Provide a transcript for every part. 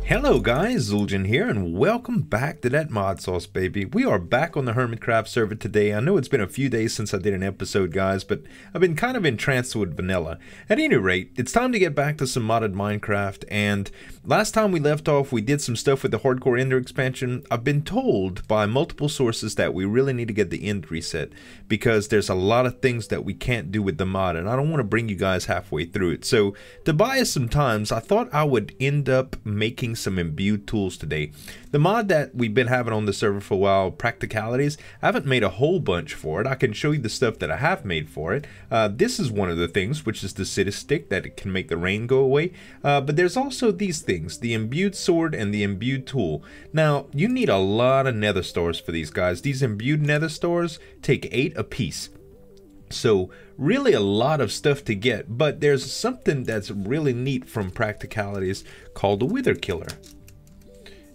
Hello guys, Zueljin here, and welcome back to that ModSauce, baby. We are back on the HermitCraft server today. I know it's been a few days since I did an episode, guys, but I've been kind of entranced with vanilla. At any rate, it's time to get back to some modded Minecraft, and last time we left off, we did some stuff with the Hardcore Ender expansion. I've been told by multiple sources that we really need to get the end reset, because there's a lot of things that we can't do with the mod, and I don't want to bring you guys halfway through it. So, to buy us some time, I thought I would end up making some imbued tools today. The mod that we've been having on the server for a while, practicalities, I haven't made a whole bunch for it. I can show you the stuff that I have made for it. This is one of the things, which is the city stick that it can make the rain go away. But there's also these things, the imbued sword and the imbued tool. Now, you need a lot of nether stores for these guys. These imbued nether stores take 8 apiece. So really a lot of stuff to get, but there's something that's really neat from practicalities called the Wither Killer.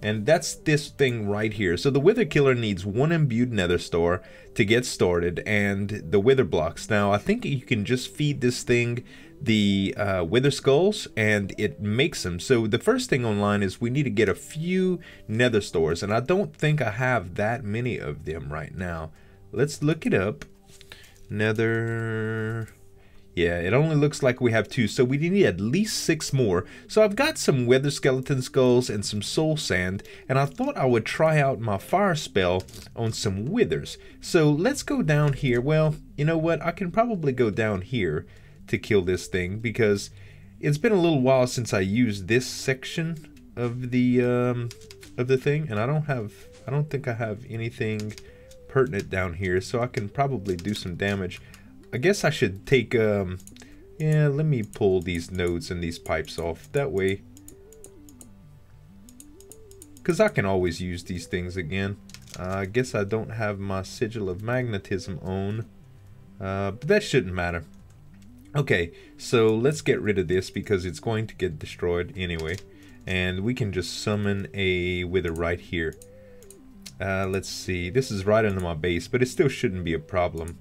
And that's this thing right here. So the Wither Killer needs 1 imbued nether store to get started and the wither blocks. Now I think you can just feed this thing the wither skulls and it makes them. So the first thing online is we need to get a few nether stores, and I don't think I have that many of them right now. Let's look it up. Nether, yeah, it only looks like we have 2, so we need at least 6 more. So I've got some wither skeleton skulls and some soul sand, and I thought I would try out my fire spell on some withers. So let's go down here. Well, you know what, I can probably go down here to kill this thing, because it's been a little while since I used this section of the thing, and I don't think I have anything pertinent down here, so I can probably do some damage. I guess I should take yeah, let me pull these nodes and these pipes off that way, because I can always use these things again. I guess I don't have my sigil of magnetism on, but that shouldn't matter. Okay, so let's get rid of this because it's going to get destroyed anyway, and we can just summon a wither right here. Let's see, this is right under my base, but it still shouldn't be a problem.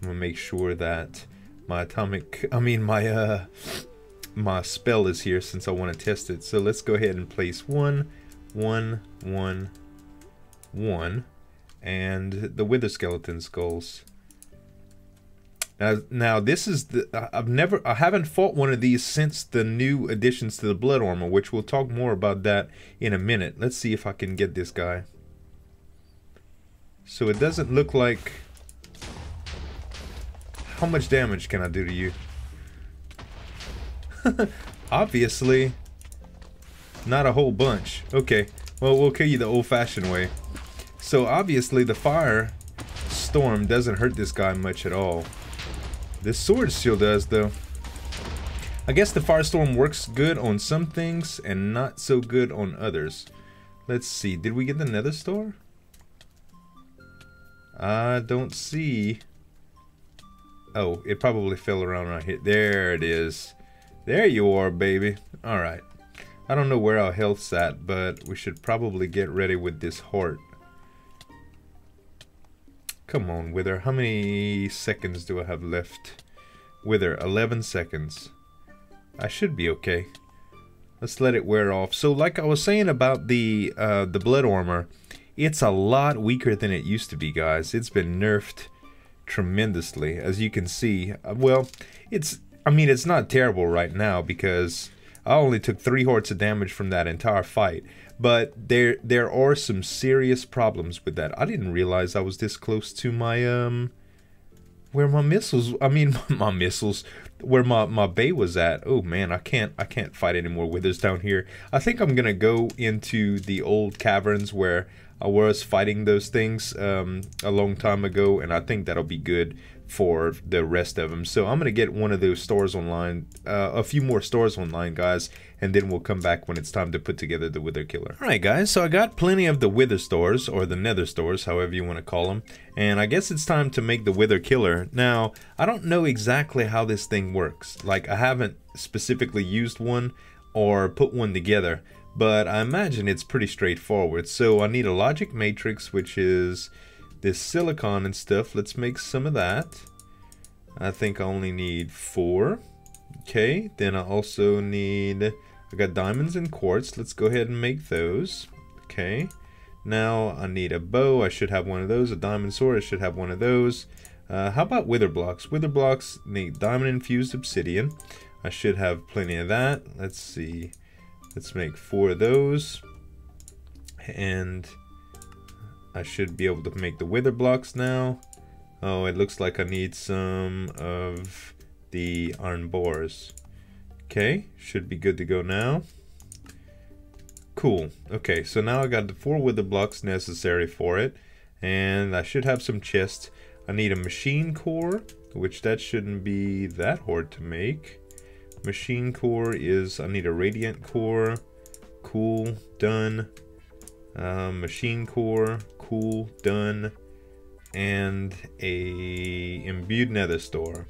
I'm gonna make sure that my my spell is here, since I want to test it. So let's go ahead and place 1, 1, 1, 1, and the wither skeleton skulls. Now this is the I haven't fought one of these since the new additions to the blood armor, which we'll talk more about that in a minute. Let's see if I can get this guy. So it doesn't look like... How much damage can I do to you? Obviously, not a whole bunch. Okay, well, we'll kill you the old-fashioned way. So obviously the fire storm doesn't hurt this guy much at all. This sword still does, though. I guess the firestorm works good on some things and not so good on others. Let's see, did we get the nether store? I don't see. Oh, it probably fell around right here. There it is. There you are, baby. Alright. I don't know where our health's at, but we should probably get ready with this heart. Come on, Wither. How many seconds do I have left? Wither, 11 seconds. I should be okay. Let's let it wear off. So like I was saying about the blood armor, it's a lot weaker than it used to be, guys. It's been nerfed tremendously, as you can see. Well, I mean, it's not terrible right now because I only took 3 hearts of damage from that entire fight. But there are some serious problems with that. I didn't realize I was this close to my where my missiles, my missiles, where my bay was at. Oh man, I can't fight any more withers down here. I think I'm gonna go into the old caverns where I was fighting those things a long time ago, and I think that'll be good for the rest of them. So I'm gonna get one of those stores online, a few more stores online, guys, and then we'll come back when it's time to put together the Wither Killer. Alright guys, so I got plenty of the Wither stores, or the Nether stores, however you want to call them, and I guess it's time to make the Wither Killer. Now, I don't know exactly how this thing works. Like, I haven't specifically used one or put one together, but I imagine it's pretty straightforward. So I need a logic matrix, which is this silicon and stuff. Let's make some of that. I think I only need 4. Okay, then I also need I got diamonds and quartz. Let's go ahead and make those. Okay. Now I need a bow. I should have one of those. A diamond sword. I should have one of those. How about wither blocks? Wither blocks need diamond infused obsidian. I should have plenty of that. Let's see. Let's make 4 of those. And I should be able to make the wither blocks now. Oh, it looks like I need some of the iron bores. Okay, should be good to go now. Cool. Okay, so now I got the 4 wither blocks necessary for it. And I should have some chests. I need a machine core, which that shouldn't be that hard to make. Machine core is, I need a radiant core. Cool, done. Machine core, cool, done. And a imbued nether store.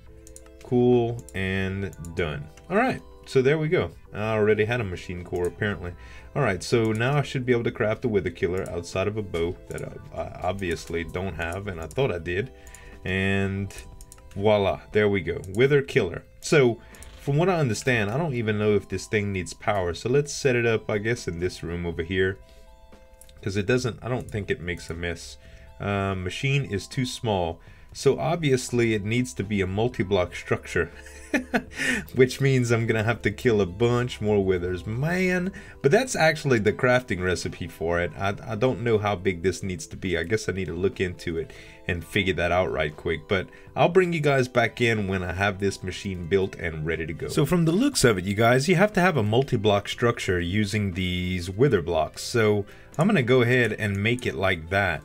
Cool and done. Alright, so there we go. I already had a machine core apparently. Alright, so now I should be able to craft a wither killer outside of a bow that I obviously don't have, and I thought I did. And voila, there we go. Wither killer. So from what I understand, I don't even know if this thing needs power. So let's set it up, I guess, in this room over here. Because it doesn't, I don't think it makes a mess. Machine is too small. So obviously it needs to be a multi-block structure. Which means I'm gonna have to kill a bunch more withers, man. But that's actually the crafting recipe for it. I don't know how big this needs to be. I guess I need to look into it and figure that out right quick. But I'll bring you guys back in when I have this machine built and ready to go. So from the looks of it, you guys, you have to have a multi-block structure using these wither blocks. So I'm gonna go ahead and make it like that.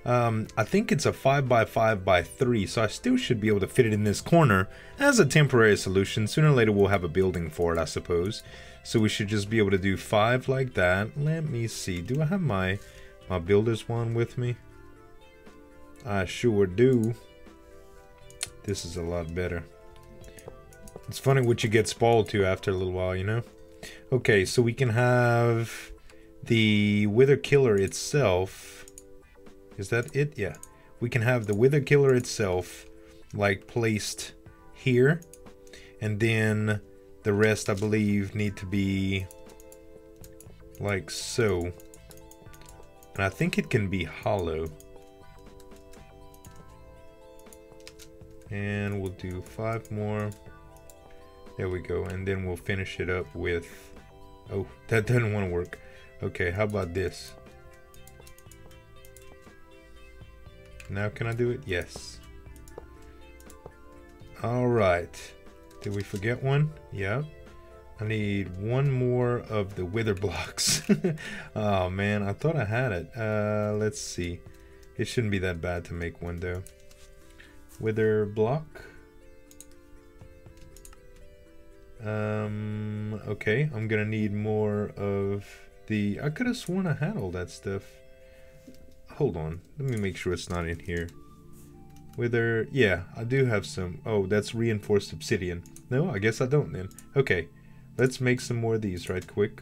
I think it's a 5x5x3, so I still should be able to fit it in this corner as a temporary solution. Sooner or later we'll have a building for it, I suppose. So we should just be able to do 5 like that. Let me see, do I have my builder's wand with me? I sure do. This is a lot better. It's funny what you get spoiled to after a little while, you know? Okay, so we can have the wither killer itself. Is that it? Yeah. We can have the wither killer itself like placed here. And then the rest I believe need to be like so. And I think it can be hollow. And we'll do 5 more. There we go. And then we'll finish it up with... Oh, that doesn't want to work. Okay, how about this? Now can I do it? Yes. Alright. Did we forget one? Yeah. I need 1 more of the wither blocks. Oh man, I thought I had it. Let's see. It shouldn't be that bad to make one though. Wither block. Okay, I'm gonna need more of the... I could have sworn I had all that stuff. Hold on, let me make sure it's not in here. Wither, yeah, I do have some. Oh, that's reinforced obsidian. No, I guess I don't then. Okay, let's make some more of these right quick.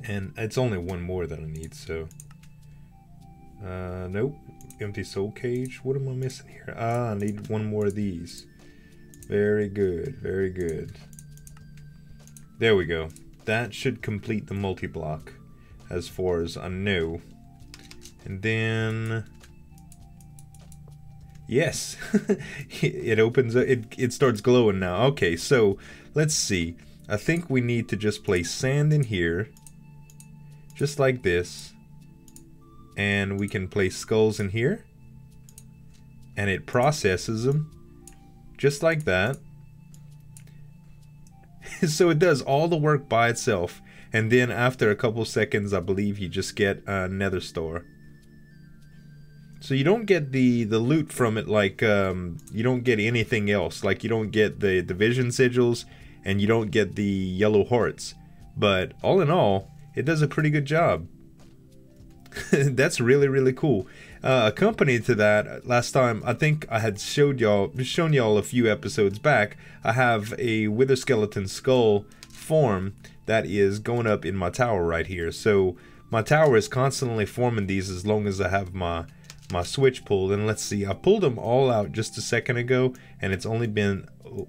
And it's only 1 more that I need, so. Nope, empty soul cage. What am I missing here? Ah, I need 1 more of these. Very good, very good. There we go. That should complete the multi-block as far as I know. And then, yes, it opens up, it starts glowing now. Okay, so let's see. I think we need to just place sand in here, just like this. And we can place skulls in here. And it processes them, just like that. So it does all the work by itself. And then after a couple seconds, I believe you just get a nether store. So you don't get the loot from it like, you don't get anything else. Like you don't get the division sigils and you don't get the yellow hearts. But all in all, it does a pretty good job. That's really, really cool. Accompanied to that, last time, I think I had shown y'all a few episodes back, I have a wither skeleton skull form that is going up in my tower right here. So my tower is constantly forming these as long as I have my switch pulled. And let's see, I pulled them all out just a second ago, and it's only been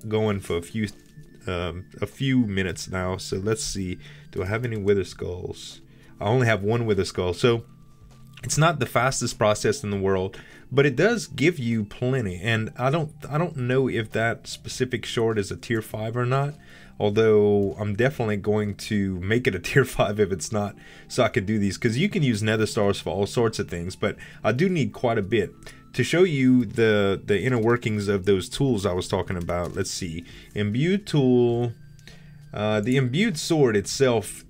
going for a a few minutes now. So let's see. Do I have any wither skulls? I only have one wither skull. So it's not the fastest process in the world, but it does give you plenty. And I don't know if that specific short is a tier 5 or not. Although I'm definitely going to make it a tier 5 if it's not, so I could do these, because you can use nether stars for all sorts of things, but I do need quite a bit. To show you the inner workings of those tools I was talking about, let's see. Imbued tool, the imbued sword itself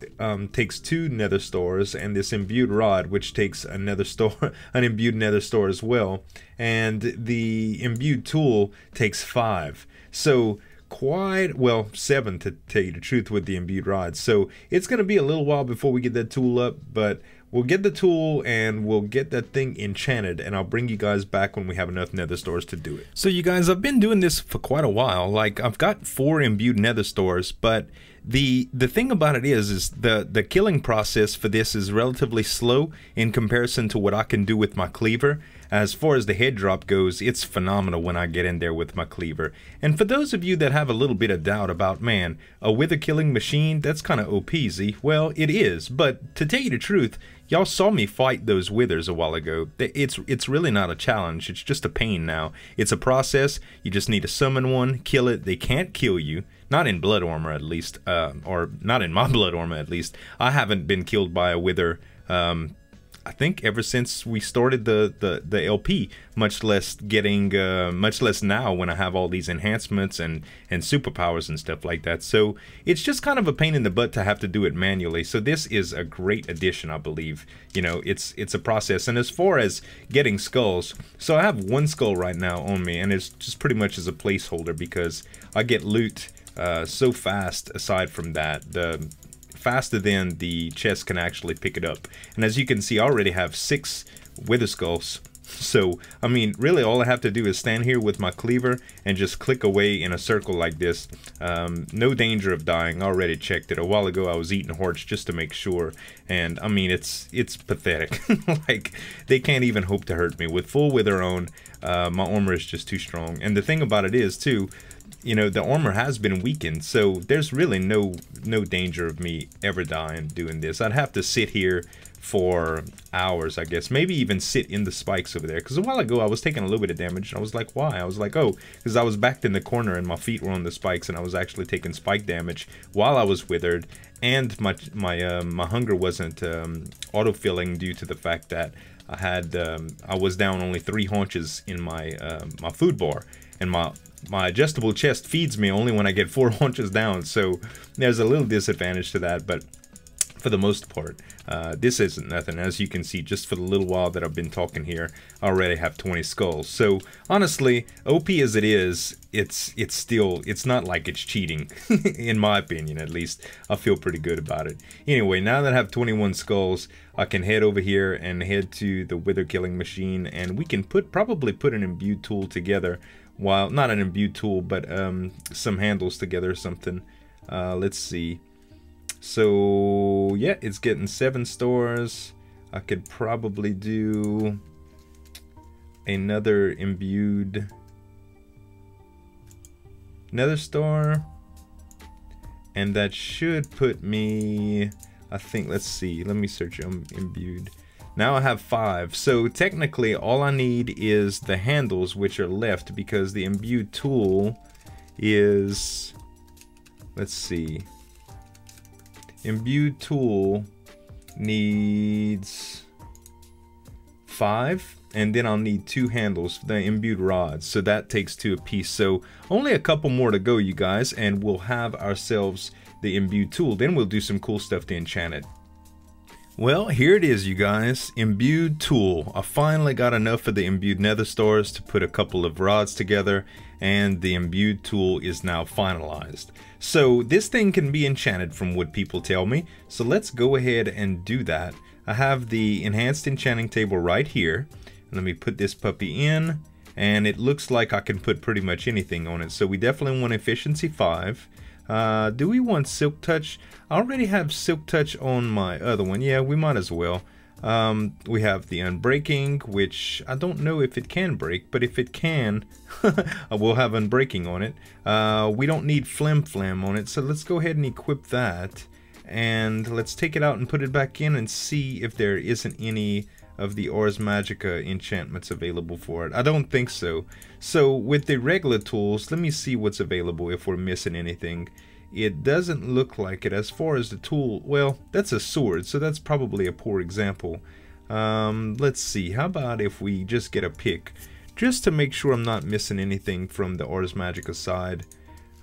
takes 2 nether stars, and this imbued rod, which takes a nether star, an imbued nether star as well, and the imbued tool takes 5. So quite, well, 7 to tell you the truth with the imbued rod. So it's going to be a little while before we get that tool up, but we'll get the tool and we'll get that thing enchanted, and I'll bring you guys back when we have enough nether stores to do it. So you guys, I've been doing this for quite a while. Like, I've got 4 imbued nether stores, but the thing about it is the killing process for this is relatively slow in comparison to what I can do with my cleaver. As far as the head drop goes, it's phenomenal when I get in there with my cleaver. And for those of you that have a little bit of doubt about, man, a wither killing machine, that's kind of OP-zy. Well, it is, but to tell you the truth, y'all saw me fight those withers a while ago. It's really not a challenge, it's just a pain now. It's a process, you just need to summon one, kill it, they can't kill you. Not in blood armor at least, or not in my blood armor at least. I haven't been killed by a wither, I think ever since we started the LP, much less now when I have all these enhancements and superpowers and stuff like that. So it's just kind of a pain in the butt to have to do it manually. So this is a great addition, I believe. You know, it's a process. And as far as getting skulls, so I have 1 skull right now on me, and it's just pretty much as a placeholder because I get loot so fast. Aside from that, faster than the chest can actually pick it up. And as you can see, I already have 6 wither skulls. So, I mean, really all I have to do is stand here with my cleaver and just click away in a circle like this. No danger of dying. I already checked it. A while ago I was eating hearts just to make sure. And, I mean, it's pathetic. Like, they can't even hope to hurt me. With full wither on, my armor is just too strong. And the thing about it is, too, you know, the armor has been weakened, so there's really no danger of me ever dying doing this. I'd have to sit here for hours, I guess. Maybe even sit in the spikes over there. Because a while ago I was taking a little bit of damage, and I was like, why? I was like, oh, because I was backed in the corner and my feet were on the spikes, and I was actually taking spike damage while I was withered, and my hunger wasn't autofilling due to the fact that I was down only 3 haunches in my my food bar, and my adjustable chest feeds me only when I get 4 haunches down, so there's a little disadvantage to that, but for the most part, this isn't nothing. As you can see, just for the little while that I've been talking here, I already have 20 skulls. So honestly, OP as it is, it's not like it's cheating, in my opinion at least. I feel pretty good about it. Anyway, now that I have 21 skulls, I can head over here and head to the wither killing machine, and we can probably put an imbued tool together. Well, not an imbued tool, but some handles together or something. Let's see. So yeah, it's getting 7 stars. I could probably do another imbued nether star, and that should put me, I think, let's see, let me search imbued. Now I have 5, so technically all I need is the handles, which are left, because the imbued tool is, let's see, imbued tool needs 5, and then I'll need 2 handles, the imbued rods, so that takes 2 apiece. So only a couple more to go, you guys, and we'll have ourselves the imbued tool. Then we'll do some cool stuff to enchant it. Well, here it is, you guys. Imbued tool. I finally got enough of the imbued nether stars to put a couple of rods together, and the imbued tool is now finalized. So this thing can be enchanted from what people tell me. So let's go ahead and do that. I have the enhanced enchanting table right here. Let me put this puppy in, and it looks like I can put pretty much anything on it. So we definitely want efficiency 5. Do we want silk touch? I already have silk touch on my other one. Yeah, we might as well. We have the Unbreaking, which I don't know if it can break, but if it can, we'll have Unbreaking on it. We don't need Flim Flam on it, so let's go ahead and equip that. And let's take it out and put it back in and see if there isn't any of the Ars Magica enchantments available for it. I don't think so. So with the regular tools, let me see what's available if we're missing anything. It doesn't look like it. As far as the tool, well, that's a sword, so that's probably a poor example. Let's see, how about if we just get a pick, just to make sure I'm not missing anything from the Ars Magica side.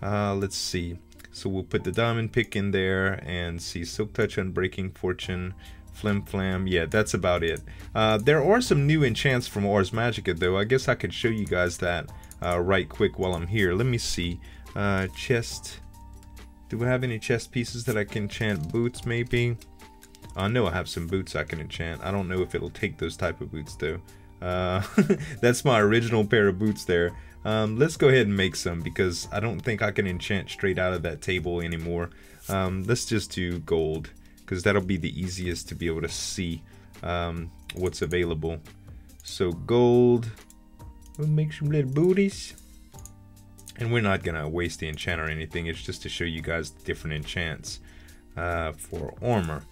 Let's see, so we'll put the diamond pick in there and see Silk Touch, Unbreaking, Fortune, Flim Flam. Yeah, that's about it. There are some new enchants from Ars Magica though. I guess I could show you guys that right quick while I'm here. Let me see. Chest. Do I have any chest pieces that I can enchant? Boots maybe? I know I have some boots I can enchant. I don't know if it'll take those type of boots though. That's my original pair of boots there. Let's go ahead and make some because I don't think I can enchant straight out of that table anymore. Let's just do gold because that'll be the easiest to be able to see what's available. So gold, we'll make some little booties. And we're not gonna waste the enchant or anything, it's just to show you guys the different enchants for armor.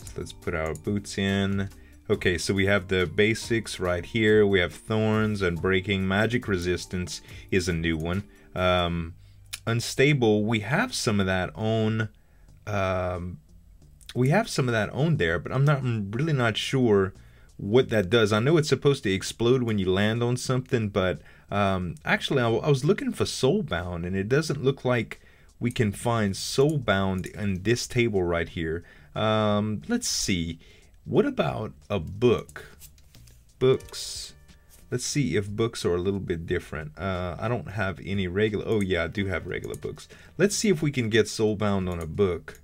So let's put our boots in. Okay, so we have the basics right here. We have thorns, Unbreaking, magic resistance is a new one. Unstable, we have some of that on there, but I'm really not sure what that does. I know it's supposed to explode when you land on something, but actually I was looking for Soulbound and it doesn't look like we can find Soulbound in this table right here. Let's see, what about a book? Books, let's see if books are a little bit different. I don't have any regular, oh yeah, I do have regular books. Let's see if we can get Soulbound on a book.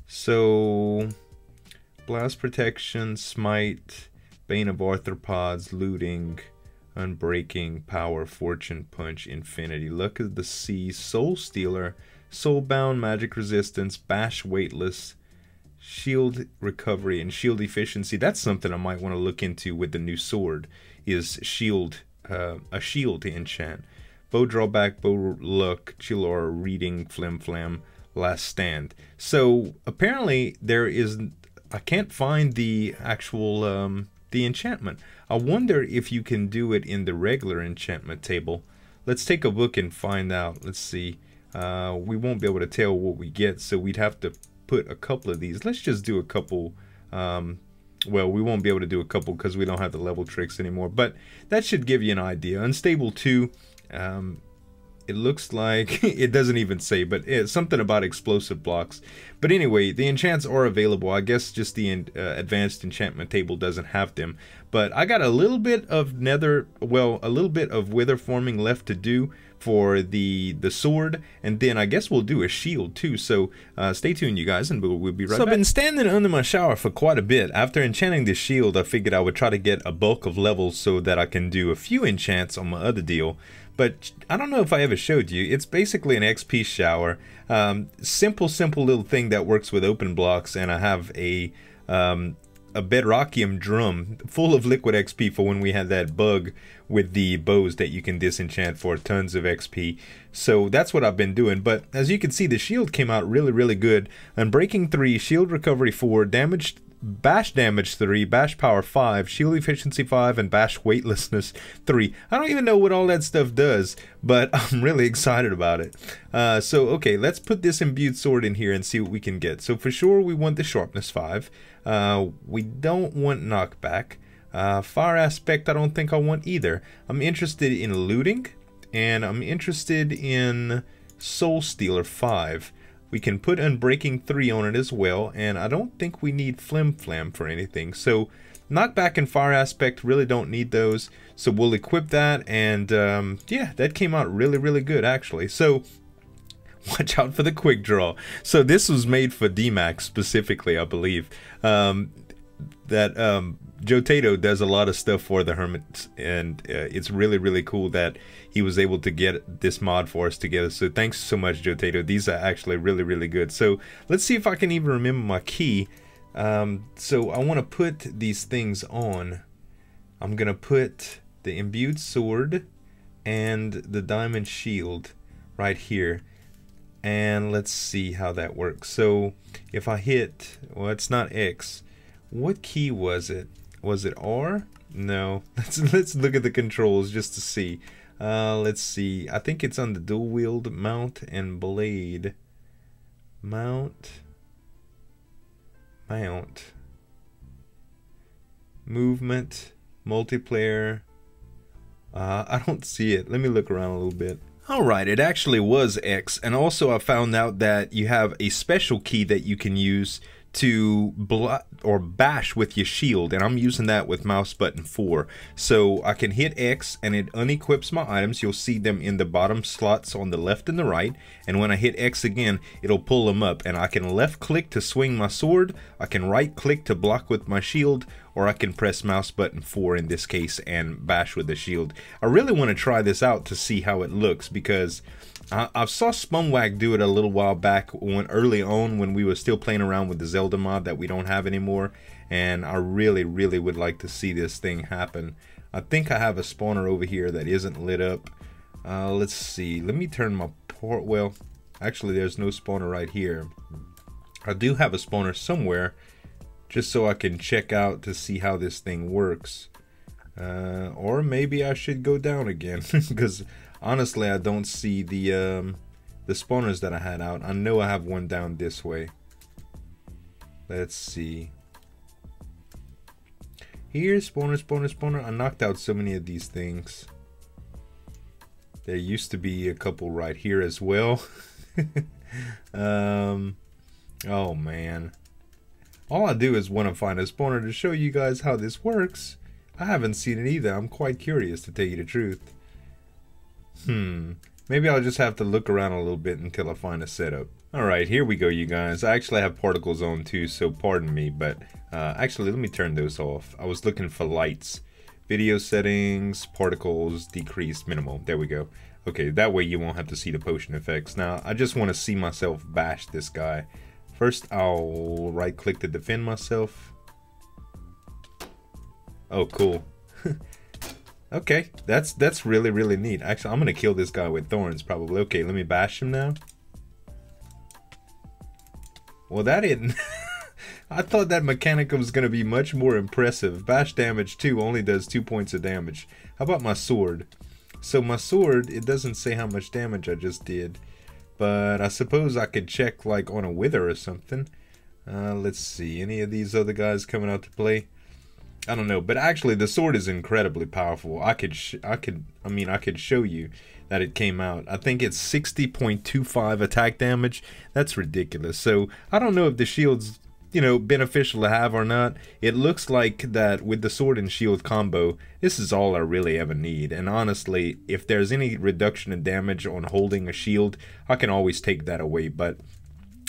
So Blast Protection, Smite, Bane of Arthropods, Looting, Unbreaking, Power, Fortune Punch, Infinity, Luck of the Sea, Soul Stealer, Soulbound, Magic Resistance, Bash Weightless, Shield Recovery, and Shield Efficiency. That's something I might want to look into with the new sword, is shield, a shield enchant. Bow Drawback, Bow Luck, Chill Aura, Reading, Flim Flam, Last Stand. So apparently there is, I can't find the actual the enchantment. I wonder if you can do it in the regular enchantment table. Let's take a look and find out. Let's see. We won't be able to tell what we get, so we'd have to put a couple of these. Let's just do a couple. Well, we won't be able to do a couple because we don't have the level tricks anymore, but that should give you an idea. Unstable 2. It looks like, it doesn't even say, but it's something about explosive blocks. But anyway, the enchants are available. I guess just the advanced enchantment table doesn't have them. But I got a little bit of nether, well, a little bit of wither forming left to do for the sword, and then I guess we'll do a shield too. So stay tuned, you guys, and we'll be right back. So I've been standing under my shower for quite a bit. After enchanting the shield, I figured I would try to get a bulk of levels so that I can do a few enchants on my other deal. But I don't know if I ever showed you. It's basically an XP shower. Simple little thing that works with open blocks, and I have a bedrockium drum full of liquid XP for when we had that bug with the bows that you can disenchant for tons of XP. So that's what I've been doing. But as you can see, the shield came out really good. Unbreaking 3, shield recovery 4, damage, bash damage 3, bash power 5, shield efficiency 5, and bash weightlessness 3. I don't even know what all that stuff does, but I'm really excited about it. So okay, let's put this imbued sword in here and see what we can get. So for sure we want the sharpness 5. We don't want knockback. Fire aspect I don't think I want either. I'm interested in looting, and I'm interested in soul stealer 5. We can put Unbreaking 3 on it as well, and I don't think we need Flim Flam for anything. So knockback and fire aspect really don't need those, so we'll equip that, and yeah, that came out really good actually. So watch out for the quick draw. So this was made for DMAX specifically, I believe. Joe Tato does a lot of stuff for the Hermits, and it's really cool that he was able to get this mod for us together. So thanks so much, Joe Tato. These are actually really good. So let's see if I can even remember my key. So I want to put these things on. I'm going to put the imbued sword and the diamond shield right here. And let's see how that works. So if I hit, well, it's not X. What key was it? Was it R? No. Let's look at the controls just to see. Let's see. I think it's on the dual wield mount and blade. Mount. Movement. Multiplayer. I don't see it. Let me look around a little bit. Alright, it actually was X, and also I found out that you have a special key that you can use to bash with your shield, and I'm using that with mouse button 4. So I can hit X and it unequips my items. You'll see them in the bottom slots on the left and the right, and when I hit X again, it'll pull them up, and I can left click to swing my sword, I can right click to block with my shield, or I can press mouse button 4 in this case and bash with the shield. I really want to try this out to see how it looks, because I saw Spumwag do it a little while back early on when we were still playing around with the Zelda mod that we don't have anymore, and I really would like to see this thing happen. I think I have a spawner over here that isn't lit up. Let's see, let me turn my port. Well, actually there's no spawner right here. I do have a spawner somewhere, just so I can check out to see how this thing works. Or maybe I should go down again, because honestly I don't see the spawners that I had out. I know I have one down this way. Let's see. Here, spawner. I knocked out so many of these things. There used to be a couple right here as well. Oh man. All I do is want to find a spawner to show you guys how this works. I haven't seen it either. I'm quite curious, to tell you the truth. Maybe I'll just have to look around a little bit until I find a setup. Alright, here we go, you guys. I actually have particles on too, so pardon me, but actually let me turn those off. I was looking for lights. Video settings, particles, decreased, minimal. There we go. Okay, that way you won't have to see the potion effects. Now, I just want to see myself bash this guy. First, I'll right click to defend myself. Oh, cool. Okay, that's really neat. Actually, I'm gonna kill this guy with thorns probably. Okay, let me bash him now. Well, that didn't. I thought that mechanic was gonna be much more impressive. Bash damage 2 only does 2 points of damage. How about my sword? So my sword, it doesn't say how much damage I just did, but I suppose I could check like on a wither or something. Let's see, any of these other guys coming out to play? I don't know, but actually the sword is incredibly powerful. I could show you that it came out. I think it's 60.25 attack damage. That's ridiculous. So I don't know if the shield's, you know, beneficial to have or not. It looks like that with the sword and shield combo, this is all I really ever need. And honestly, if there's any reduction in damage on holding a shield, I can always take that away. But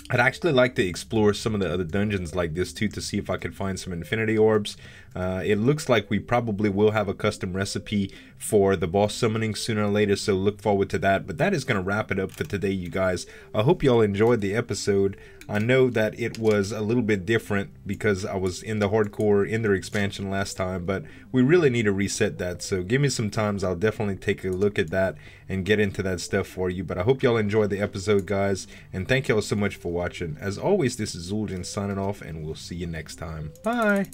I'd actually like to explore some of the other dungeons like this too, to see if I could find some infinity orbs. It looks like we probably will have a custom recipe for the boss summoning sooner or later, so look forward to that. But that is going to wrap it up for today, you guys. I hope y'all enjoyed the episode. I know that it was a little bit different because I was in the hardcore Ender expansion last time, but we really need to reset that. So give me some times. I'll definitely take a look at that and get into that stuff for you. But I hope y'all enjoyed the episode, guys, and thank y'all so much for watching. As always, this is Zueljin signing off, and we'll see you next time. Bye!